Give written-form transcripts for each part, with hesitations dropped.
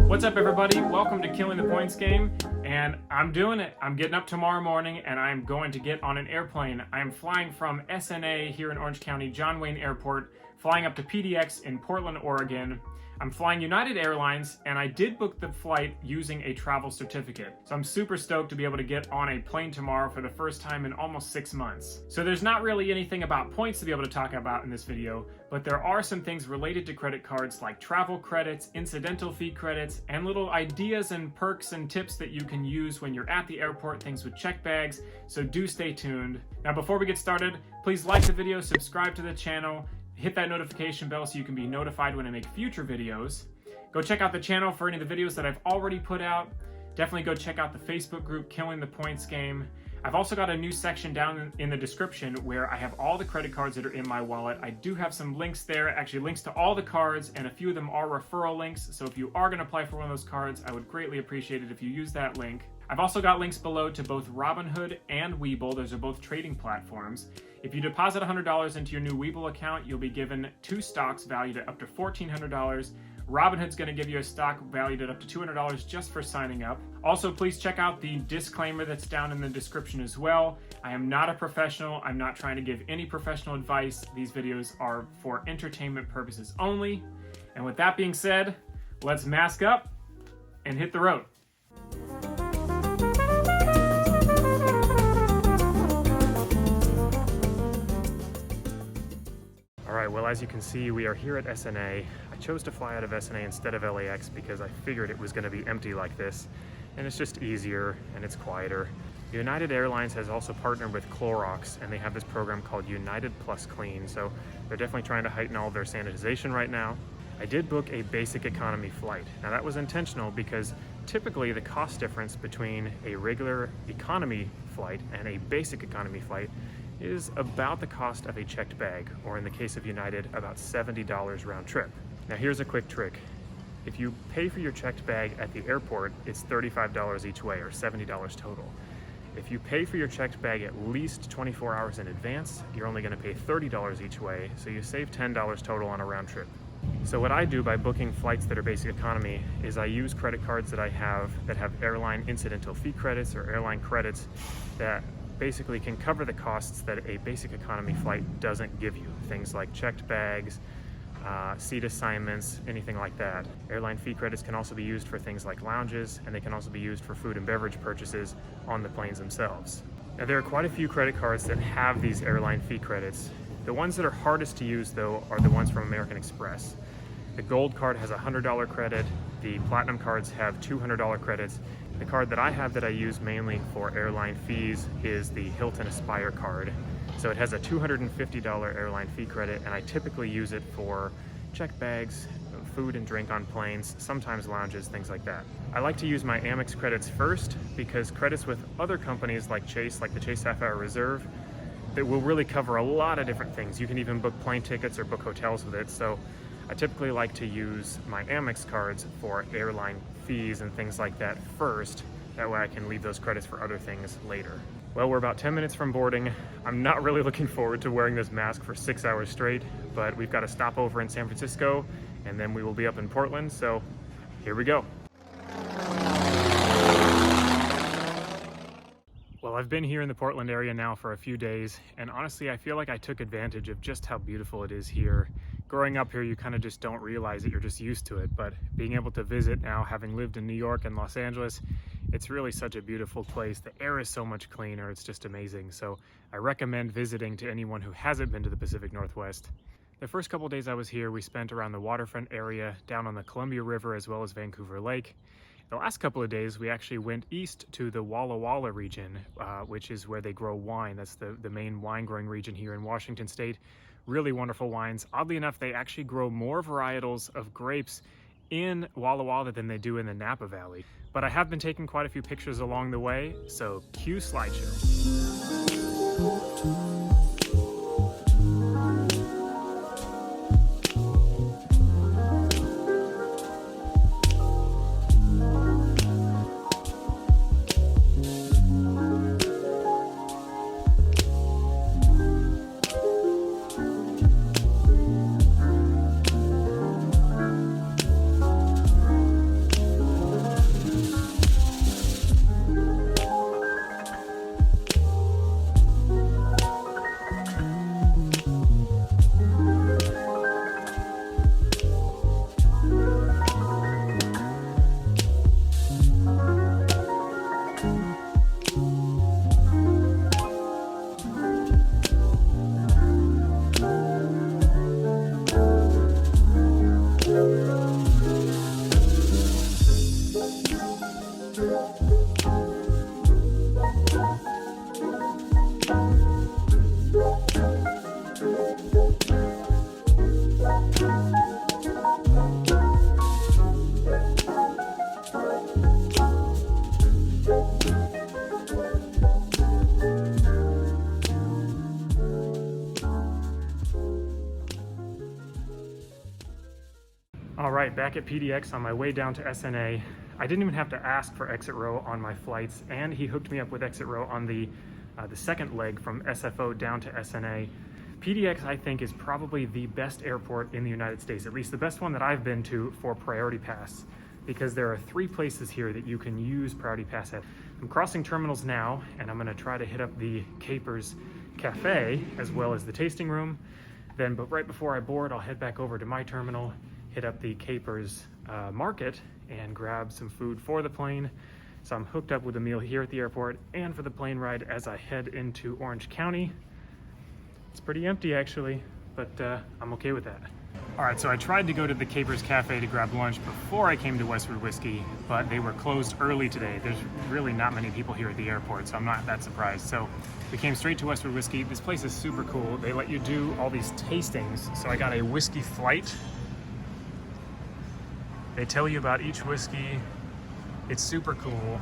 What's up, everybody? Welcome to Killing the Points Game, and I'm doing it. I'm getting up tomorrow morning, and I'm going to get on an airplane. I'm flying from SNA here in Orange County, John Wayne Airport, flying up to PDX in Portland, Oregon. I'm flying United Airlines, and I did book the flight using a travel certificate. So I'm super stoked to be able to get on a plane tomorrow for the first time in almost 6 months. So there's not really anything about points to be able to talk about in this video, but there are some things related to credit cards like travel credits, incidental fee credits, and little ideas and perks and tips that you can use when you're at the airport, things with check bags, so do stay tuned. Now before we get started, please like the video, subscribe to the channel, hit that notification bell so you can be notified when I make future videos. Go check out the channel for any of the videos that I've already put out. Definitely go check out the Facebook group, Killing the Points Game. I've also got a new section down in the description where I have all the credit cards that are in my wallet. I do have some links there, actually links to all the cards, and a few of them are referral links. So if you are going to apply for one of those cards, I would greatly appreciate it if you use that link. I've also got links below to both Robinhood and Webull. Those are both trading platforms. If you deposit $100 into your new Webull account, you'll be given 2 stocks valued at up to $1,400. Robinhood's going to give you a stock valued at up to $200 just for signing up. Also, please check out the disclaimer that's down in the description as well. I am not a professional. I'm not trying to give any professional advice. These videos are for entertainment purposes only. And with that being said, let's mask up and hit the road. Alright, well, as you can see, we are here at SNA. I chose to fly out of SNA instead of LAX because I figured it was going to be empty like this, and it's just easier and it's quieter. United Airlines has also partnered with Clorox, and they have this program called United Plus Clean, so they're definitely trying to heighten all of their sanitization right now. I did book a basic economy flight. Now that was intentional because typically the cost difference between a regular economy flight and a basic economy flight is about the cost of a checked bag, or in the case of United, about $70 round trip. Now here's a quick trick. If you pay for your checked bag at the airport, it's $35 each way, or $70 total. If you pay for your checked bag at least 24 hours in advance, you're only going to pay $30 each way, so you save $10 total on a round trip. So what I do by booking flights that are basic economy is I use credit cards that I have that have airline incidental fee credits or airline credits that basically can cover the costs that a basic economy flight doesn't give you. Things like checked bags, seat assignments, anything like that. Airline fee credits can also be used for things like lounges, and they can also be used for food and beverage purchases on the planes themselves. Now there are quite a few credit cards that have these airline fee credits. The ones that are hardest to use though are the ones from American Express. The Gold card has a $100 credit, the Platinum cards have $200 credits. The card that I have that I use mainly for airline fees is the Hilton Aspire card. So it has a $250 airline fee credit, and I typically use it for checked bags, food and drink on planes, sometimes lounges, things like that. I like to use my Amex credits first because credits with other companies like Chase, like the Chase Sapphire Reserve, that will really cover a lot of different things. You can even book plane tickets or book hotels with it. So I typically like to use my Amex cards for airline fees and things like that first. That way I can leave those credits for other things later. Well, we're about 10 minutes from boarding. I'm not really looking forward to wearing this mask for 6 hours straight, but we've got a stopover in San Francisco, and then we will be up in Portland, so here we go. Well, I've been here in the Portland area now for a few days, and honestly, I feel like I took advantage of just how beautiful it is here. Growing up here, you kind of just don't realize it, you're just used to it, but being able to visit now, having lived in New York and Los Angeles, it's really such a beautiful place. The air is so much cleaner, it's just amazing. So I recommend visiting to anyone who hasn't been to the Pacific Northwest. The first couple days I was here, we spent around the waterfront area, down on the Columbia River, as well as Vancouver Lake. The last couple of days, we actually went east to the Walla Walla region, which is where they grow wine. That's the main wine growing region here in Washington State. Really wonderful wines. Oddly enough, they actually grow more varietals of grapes in Walla Walla than they do in the Napa Valley. But I have been taking quite a few pictures along the way, so cue slideshow. back at PDX on my way down to SNA. I didn't even have to ask for exit row on my flights, and he hooked me up with exit row on the second leg from SFO down to SNA. PDX, I think, is probably the best airport in the United States, at least the best one that I've been to for Priority Pass, because there are 3 places here that you can use Priority Pass at. I'm crossing terminals now, and I'm gonna try to hit up the Capers Cafe as well as the tasting room. But right before I board, I'll head back over to my terminal, hit up the Capers Market, and grab some food for the plane. So I'm hooked up with a meal here at the airport and for the plane ride as I head into Orange County. It's pretty empty actually, but I'm okay with that. All right, so I tried to go to the Capers Cafe to grab lunch before I came to Westwood Whiskey, but they were closed early today. There's really not many people here at the airport, so I'm not that surprised. So we came straight to Westwood Whiskey. This place is super cool. They let you do all these tastings. So I got a whiskey flight. They tell you about each whiskey. It's super cool.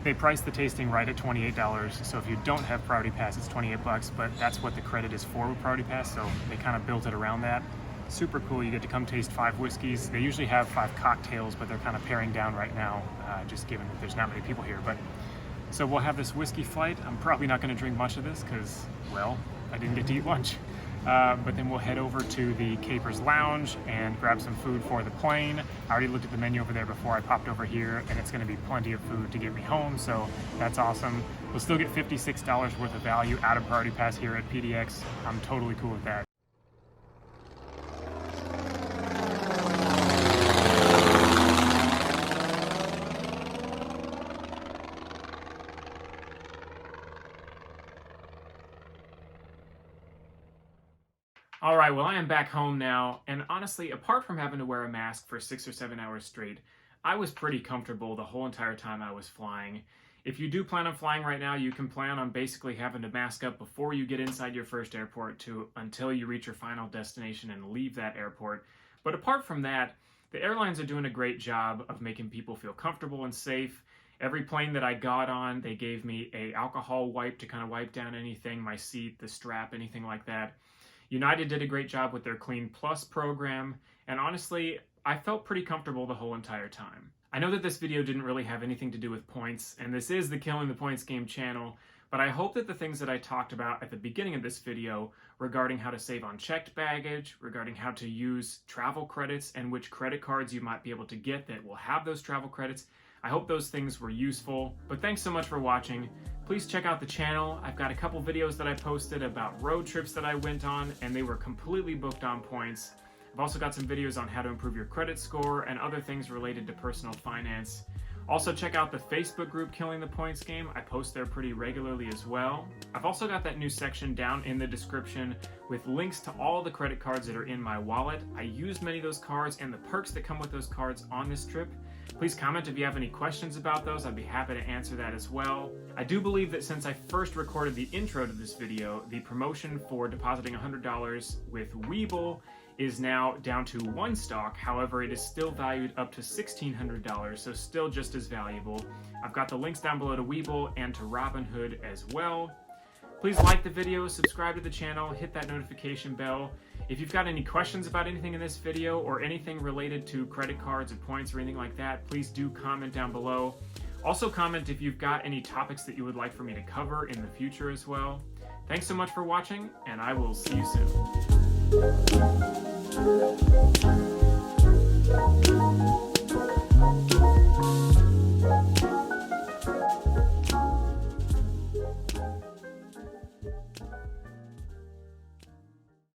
They priced the tasting right at $28, so if you don't have Priority Pass, it's 28 bucks, but that's what the credit is for with Priority Pass, so they kind of built it around that. Super cool. You get to come taste 5 whiskeys. They usually have 5 cocktails, but they're kind of paring down right now, just given that there's not many people here. But so we'll have this whiskey flight. I'm probably not going to drink much of this because, well, I didn't get to eat lunch. But then we'll head over to the Capers Lounge and grab some food for the plane. I already looked at the menu over there before I popped over here, and it's going to be plenty of food to get me home, so that's awesome. We'll still get $56 worth of value out of Priority Pass here at PDX. I'm totally cool with that. All right, well, I am back home now, and honestly, apart from having to wear a mask for 6 or 7 hours straight, I was pretty comfortable the whole entire time I was flying. If you do plan on flying right now, you can plan on basically having to mask up before you get inside your first airport until you reach your final destination and leave that airport. But apart from that, the airlines are doing a great job of making people feel comfortable and safe. Every plane that I got on, they gave me an alcohol wipe to kind of wipe down anything, my seat, the strap, anything like that. United did a great job with their Clean Plus program, and honestly, I felt pretty comfortable the whole entire time. I know that this video didn't really have anything to do with points, and this is the Killing the Points Game channel, but I hope that the things that I talked about at the beginning of this video regarding how to save on checked baggage, regarding how to use travel credits, and which credit cards you might be able to get that will have those travel credits, I hope those things were useful. But thanks so much for watching. Please check out the channel. I've got a couple videos that I posted about road trips that I went on, and they were completely booked on points. I've also got some videos on how to improve your credit score and other things related to personal finance. Also check out the Facebook group Killing the Points Game. I post there pretty regularly as well. I've also got that new section down in the description with links to all the credit cards that are in my wallet. I used many of those cards and the perks that come with those cards on this trip. Please comment if you have any questions about those. I'd be happy to answer that as well. I do believe that since I first recorded the intro to this video, the promotion for depositing $100 with Webull is now down to 1 stock. However, it is still valued up to $1,600, so still just as valuable. I've got the links down below to Webull and to Robinhood as well. Please like the video, subscribe to the channel, hit that notification bell. If you've got any questions about anything in this video or anything related to credit cards or points or anything like that, please do comment down below. Also comment if you've got any topics that you would like for me to cover in the future as well. Thanks so much for watching, and I will see you soon.